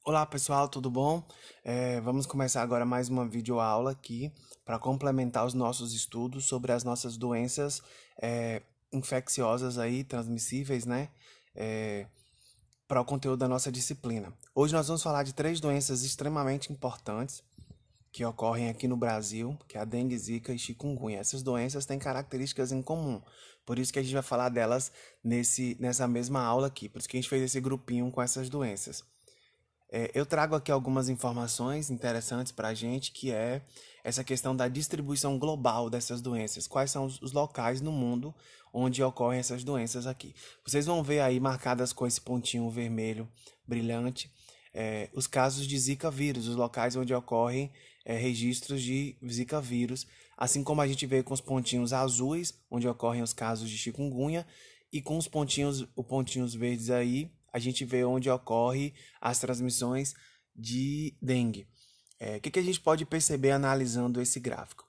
Olá pessoal, tudo bom? Vamos começar agora mais uma videoaula aqui para complementar os nossos estudos sobre as nossas doenças infecciosas aí, transmissíveis, né? Para o conteúdo da nossa disciplina. Hoje nós vamos falar de três doenças extremamente importantes que ocorrem aqui no Brasil, que é a dengue, zika e chikungunya. Essas doenças têm características em comum, por isso que a gente vai falar delas nessa mesma aula aqui, por isso que a gente fez esse grupinho com essas doenças. Eu trago aqui algumas informações interessantes para a gente, que é essa questão da distribuição global dessas doenças. Quais são os locais no mundo onde ocorrem essas doenças aqui? Vocês vão ver aí marcadas com esse pontinho vermelho brilhante, os casos de Zika vírus, os locais onde ocorrem registros de Zika vírus, assim como a gente vê com os pontinhos azuis, onde ocorrem os casos de chikungunya, e com os pontinhos verdes aí, a gente vê onde ocorre as transmissões de dengue. O que a gente pode perceber analisando esse gráfico?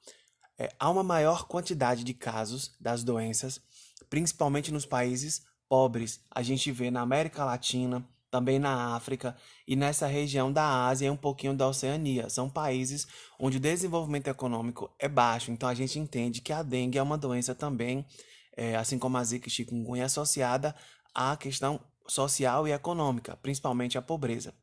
Há uma maior quantidade de casos das doenças, principalmente nos países pobres. A gente vê na América Latina, também na África e nessa região da Ásia e um pouquinho da Oceania. São países onde o desenvolvimento econômico é baixo, então a gente entende que a dengue é uma doença também, assim como a zika e chikungunya, associada à questão social e econômica, principalmente à pobreza.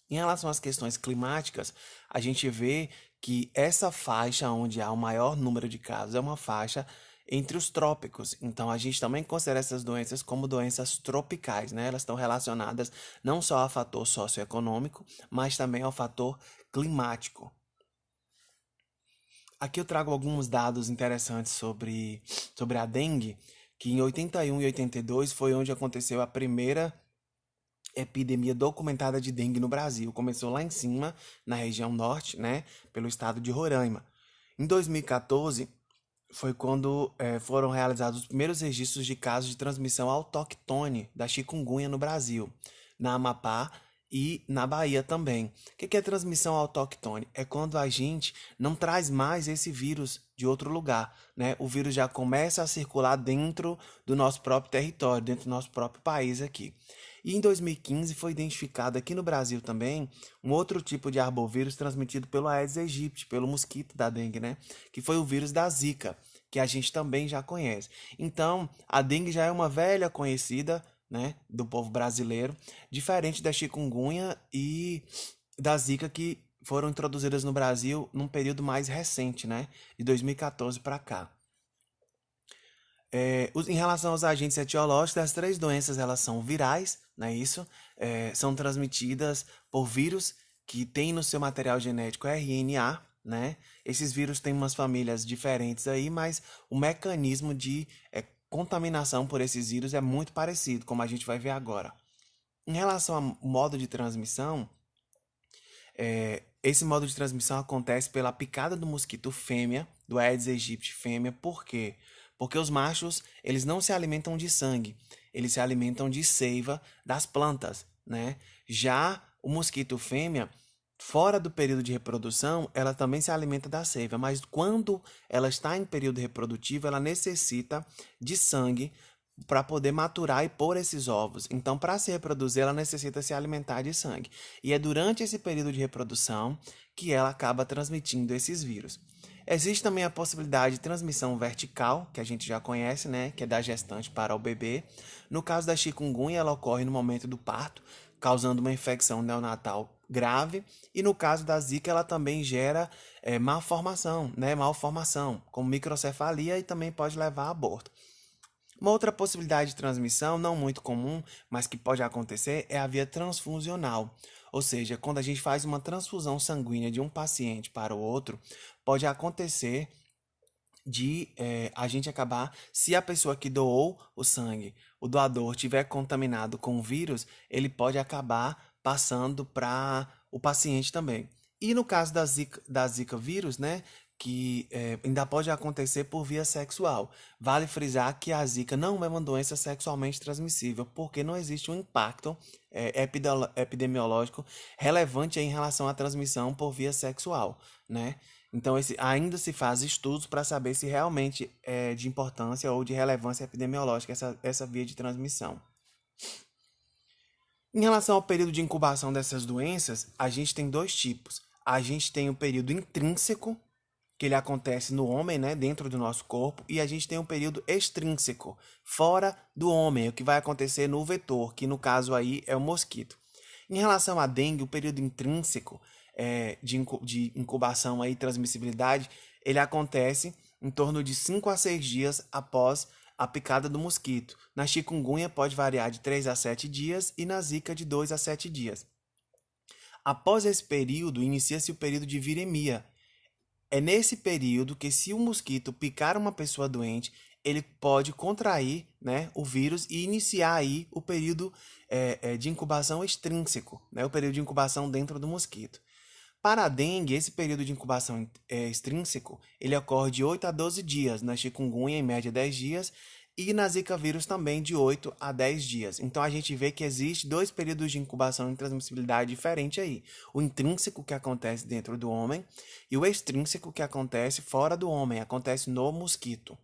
Em relação às questões climáticas, a gente vê que essa faixa onde há o maior número de casos é uma faixa entre os trópicos. Então, a gente também considera essas doenças como doenças tropicais, né? Elas estão relacionadas não só ao fator socioeconômico, mas também ao fator climático. Aqui eu trago alguns dados interessantes sobre a dengue, que em 81 e 82 foi onde aconteceu a primeira epidemia documentada de dengue no Brasil. Começou lá em cima, na região norte, né, pelo estado de Roraima. Em 2014, foi quando foram realizados os primeiros registros de casos de transmissão autóctone da chikungunya no Brasil, na Amapá e na Bahia também. O que é transmissão autóctone? É quando a gente não traz mais esse vírus de outro lugar, né? O vírus já começa a circular dentro do nosso próprio território, dentro do nosso próprio país aqui. E em 2015 foi identificado aqui no Brasil também um outro tipo de arbovírus transmitido pelo Aedes aegypti, pelo mosquito da dengue, né? Que foi o vírus da Zika, que a gente também já conhece. Então, a dengue já é uma velha conhecida, né, do povo brasileiro, diferente da chikungunya e da Zika que foram introduzidas no Brasil num período mais recente, né, de 2014 para cá. Em relação aos agentes etiológicos, as três doenças elas são virais, não é isso? São transmitidas por vírus que têm no seu material genético RNA, né? Esses vírus têm umas famílias diferentes aí, mas o mecanismo de contaminação por esses vírus é muito parecido, como a gente vai ver agora. Em relação ao modo de transmissão, esse modo de transmissão acontece pela picada do mosquito fêmea, do Aedes aegypti fêmea. Por quê? Porque os machos, eles não se alimentam de sangue, eles se alimentam de seiva das plantas, né? Já o mosquito fêmea, fora do período de reprodução, ela também se alimenta da seiva, mas quando ela está em período reprodutivo, ela necessita de sangue para poder maturar e pôr esses ovos. Então, para se reproduzir, ela necessita se alimentar de sangue. E é durante esse período de reprodução que ela acaba transmitindo esses vírus. Existe também a possibilidade de transmissão vertical, que a gente já conhece, né, que é da gestante para o bebê. No caso da chikungunya, ela ocorre no momento do parto, causando uma infecção neonatal grave. E no caso da zika, ela também gera malformação, né, malformação, como microcefalia e também pode levar a aborto. Uma outra possibilidade de transmissão, não muito comum, mas que pode acontecer, é a via transfusional. Ou seja, quando a gente faz uma transfusão sanguínea de um paciente para o outro, pode acontecer de a gente acabar, se a pessoa que doou o sangue, o doador, tiver contaminado com o vírus, ele pode acabar passando para o paciente também. E no caso da Zika vírus, né, que ainda pode acontecer por via sexual. Vale frisar que a Zika não é uma doença sexualmente transmissível, porque não existe um impacto epidemiológico relevante em relação à transmissão por via sexual, né? Então, ainda se faz estudos para saber se realmente é de importância ou de relevância epidemiológica essa via de transmissão. Em relação ao período de incubação dessas doenças, a gente tem dois tipos. A gente tem o período intrínseco, que ele acontece no homem, né, dentro do nosso corpo, e a gente tem um período extrínseco, fora do homem, o que vai acontecer no vetor, que no caso aí é o mosquito. Em relação à dengue, o período intrínseco de incubação e transmissibilidade, ele acontece em torno de 5 a 6 dias após a picada do mosquito. Na chikungunya pode variar de 3 a 7 dias e na zika de 2 a 7 dias. Após esse período, inicia-se o período de viremia. É nesse período que, se o mosquito picar uma pessoa doente, ele pode contrair, né, o vírus e iniciar aí o período de incubação extrínseco, né, o período de incubação dentro do mosquito. Para a dengue, esse período de incubação extrínseco, ele ocorre de 8 a 12 dias, na chikungunya em média 10 dias, e na zika vírus também de 8 a 10 dias. Então a gente vê que existe dois períodos de incubação e transmissibilidade diferentes aí. O intrínseco que acontece dentro do homem e o extrínseco que acontece fora do homem, acontece no mosquito.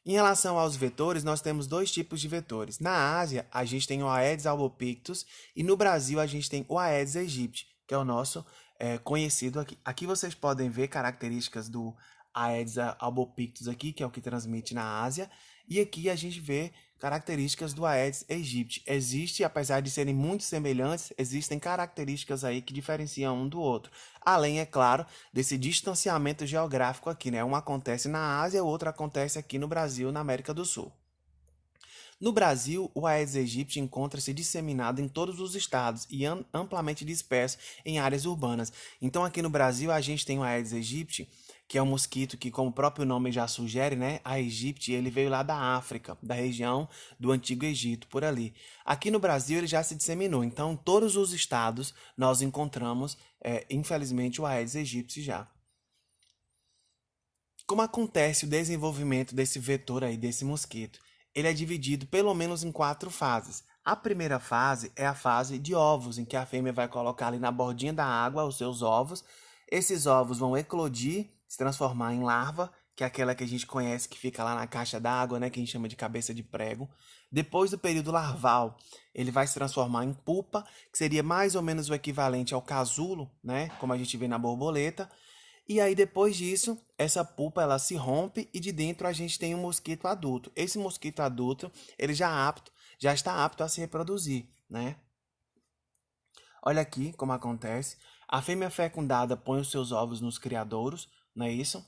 Em relação aos vetores, nós temos dois tipos de vetores. Na Ásia, a gente tem o Aedes albopictus e no Brasil a gente tem o Aedes aegypti, que é o nosso conhecido aqui. Aqui vocês podem ver características do Aedes albopictus aqui, que é o que transmite na Ásia, e aqui a gente vê características do Aedes aegypti. Existe, apesar de serem muito semelhantes, existem características aí que diferenciam um do outro. Além, é claro, desse distanciamento geográfico aqui, né? Um acontece na Ásia, o outro acontece aqui no Brasil, na América do Sul. No Brasil, o Aedes aegypti encontra-se disseminado em todos os estados e amplamente disperso em áreas urbanas. Então, aqui no Brasil, a gente tem o Aedes aegypti, que é um mosquito que, como o próprio nome já sugere, né, a aegypti, ele veio lá da África, da região do Antigo Egito, por ali. Aqui no Brasil, ele já se disseminou. Então, em todos os estados, nós encontramos, infelizmente, o Aedes aegypti já. Como acontece o desenvolvimento desse vetor aí, desse mosquito? Ele é dividido pelo menos em 4 fases. A primeira fase é a fase de ovos, em que a fêmea vai colocar ali na bordinha da água os seus ovos. Esses ovos vão eclodir, se transformar em larva, que é aquela que a gente conhece que fica lá na caixa d'água, né, que a gente chama de cabeça de prego. Depois do período larval, ele vai se transformar em pupa, que seria mais ou menos o equivalente ao casulo, né, como a gente vê na borboleta. E aí, depois disso, essa pupa ela se rompe e de dentro a gente tem um mosquito adulto. Esse mosquito adulto, ele já está apto a se reproduzir, né? Olha aqui como acontece. A fêmea fecundada põe os seus ovos nos criadouros, não é isso?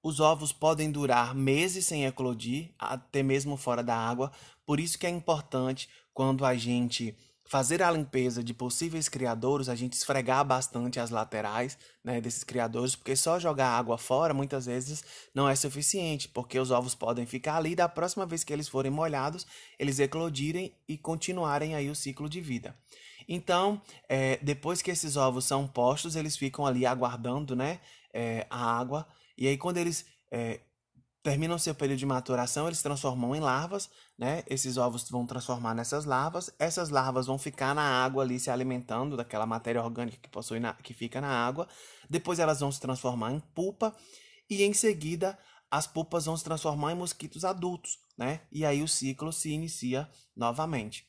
Os ovos podem durar meses sem eclodir, até mesmo fora da água. Por isso que é importante, quando a gente fazer a limpeza de possíveis criadouros, a gente esfregar bastante as laterais, né, desses criadouros, porque só jogar água fora muitas vezes não é suficiente, porque os ovos podem ficar ali e da próxima vez que eles forem molhados, eles eclodirem e continuarem aí o ciclo de vida. Então, depois que esses ovos são postos, eles ficam ali aguardando, né, a água. E aí, quando eles terminam seu período de maturação, eles se transformam em larvas, né? Esses ovos vão transformar nessas larvas. Essas larvas vão ficar na água ali se alimentando daquela matéria orgânica que fica na água. Depois elas vão se transformar em pupa e em seguida as pupas vão se transformar em mosquitos adultos, né? E aí o ciclo se inicia novamente.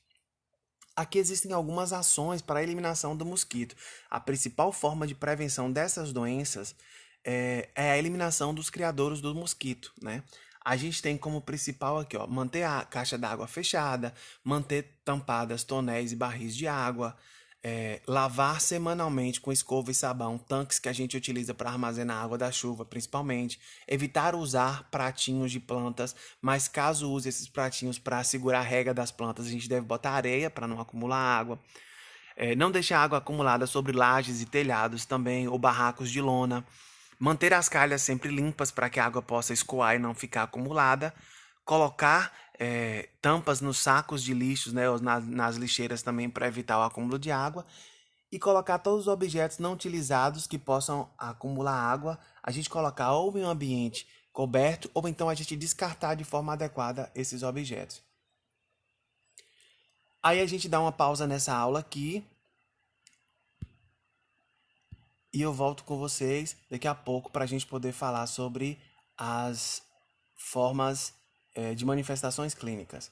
Aqui existem algumas ações para a eliminação do mosquito. A principal forma de prevenção dessas doenças é a eliminação dos criadouros do mosquito, né? A gente tem como principal aqui, ó, manter a caixa d'água fechada, manter tampadas tonéis e barris de água, lavar semanalmente com escova e sabão tanques que a gente utiliza para armazenar água da chuva, principalmente. Evitar usar pratinhos de plantas, mas caso use esses pratinhos para segurar a rega das plantas, a gente deve botar areia para não acumular água. Não deixar água acumulada sobre lajes e telhados também, ou barracos de lona. Manter as calhas sempre limpas para que a água possa escoar e não ficar acumulada. Colocar tampas nos sacos de lixos, né, ou nas lixeiras também para evitar o acúmulo de água. E colocar todos os objetos não utilizados que possam acumular água, a gente colocar ou em um ambiente coberto, ou então a gente descartar de forma adequada esses objetos. Aí a gente dá uma pausa nessa aula aqui e eu volto com vocês daqui a pouco para a gente poder falar sobre as formas de manifestações clínicas.